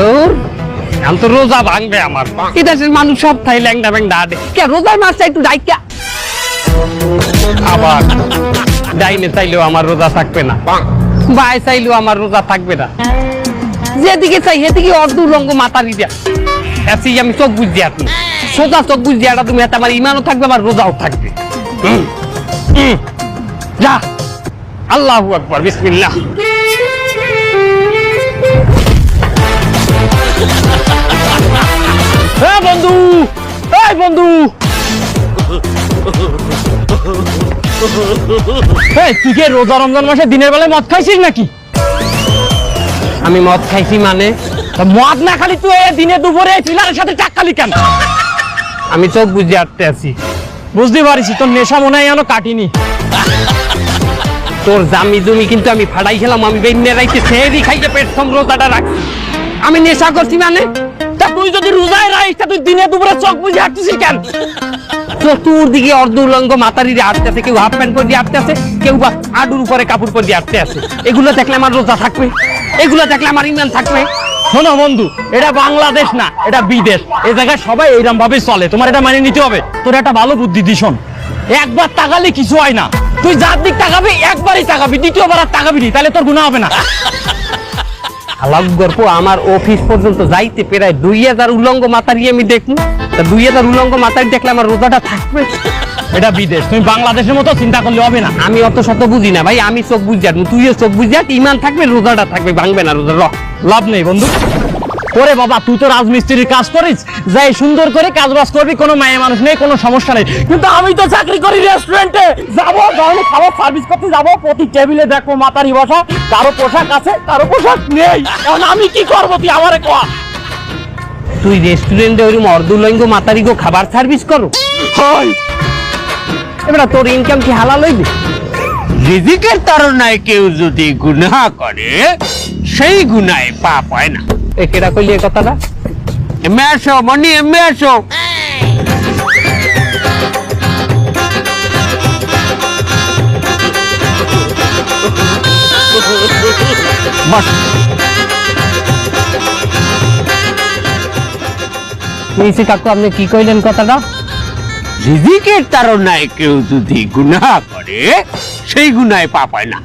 দূর আমি তো রোজা ভাঙবে আমার এই দেশের মানুষ সব খাই ল্যাংডা ব্যাংডা আডে কে রোজার মাসটা একটু ডাইকা আবার ডাইনে চাইলেও আমার রোজা থাকবে না, বাই চাইলেও আমার রোজা থাকবে না, যেদিকে চাই সেদিকে অর্ধ উলঙ্গ মাথা দিয়ে এসি আমি চোখ বুঝছি আপনি সোজা চোখ বুঝছি এটা তুমি এত আমার ইমানও থাকবে আমার রোজাও থাকবে। যা আল্লাহু আকবার বিসমিল্লাহ। বন্ধু এই বন্ধু তুই কি রোজা রমজান মাসে দিনের বেলায় মদ খাইছিস নাকি? আমি মদ খাইছি মানে মদ না খালি তুই দিনে দুপুরে ফিলারের সাথে চাক্কালি কেন? আমি চোখ বুঝে আটতে আছি। বুঝতে পারিস তোর নেশা মনে হয় এখনো কাটিনি। তোর জামি জমি কিন্তু আমি ফাড়াই খেলাম, আমি বেন্যে রাইতে সেহেরি খাইতে পেট সম রোজাটা রাখছি। আমি নেশা করছি মানে তা তুই যদি রোজায় রাখিস তা তুই দিনে দুপুরে চোখ বুঝে হাঁটতেছিস কেন? চতুর্দিকে অর্ধ উলঙ্গ মাতারি দিয়ে আটতে আছে, কেউ হাফ প্যান্ট পরে দিয়ে আটতে আছে, কেউ বা আডুর উপরে কাপড় পরে দিয়ে আটতে আছে। এগুলো দেখলে আমার রোজা থাকবে, এগুলো দেখলে আমার ইমান থাকবে। শোনো বন্ধু, এটা বাংলাদেশ না, এটা বিদেশ। এই জায়গায় সবাই এইরকম ভাবে চলে, তোমার এটা মানে নিতে হবে। তোর একটা ভালো বুদ্ধি দি শোন, একবার তাকালে কিছু হয় না, তুই যার দিক তাকাবি একবারই তাকাবি, দ্বিতীয়বার আর তাকাবি নি, তাহলে তোর গুনাহ হবে না। আলাপ গল্প আমার অফিস পর্যন্ত যাইতে প্রায় 2000 উলঙ্গ মাতারি আমি দেখবো, তা 2000 উলঙ্গ মাতারি দেখলে আমার রোজাটা থাকবে? এটা বিদেশ, তুমি বাংলাদেশের মতো চিন্তা করলে হবে না। আমি অত শত বুঝি না ভাই, আমি চোখ বুঝি আর তুইও চোখ বুঝি আর ইমান থাকবে, রোজাটা থাকবে, ভাঙবে না রোজা। লাভ নেই বন্ধু। ওরে বাবা, তুই তো রাজমিস্ত্রির কাজ করিস, যাই সুন্দর করে কাজ বাজ করবি, কোনো মায়া মানুষ নেই, কোনো সমস্যা নেই। কিন্তু আমি তো চাকরি করি রেস্টুরেন্টে, যাবো তাহলে খাবার সার্ভিস করতে যাবো, প্রতি টেবিলে দেখবো মাতারি বসা, কারো পোশাক আছে কারো পোশাক নেই, এখন আমি কি করবো তুই আমারে কয়া। তুই রেস্টুরেন্টে ওই অর্ধুলঙ্গ মাতারি গো খাবার সার্ভিস করো? হয় এবার তোর ইনকাম কি হালাল হইবে? রিজিকের তাড়নায় কেউ যদি গুনাহ করে সেই গুনাহে পাপ হয় না। এ কেডা কইলি এই কথাটা? এমে আসো মনি, এমে আসো। বস। নিচে কাকু আপনি কি কইলেন কথাটা? রিজিকের তাড়নায় কেউ যদি গুনাহ করে সেই গুনাহে পাপ হয় না।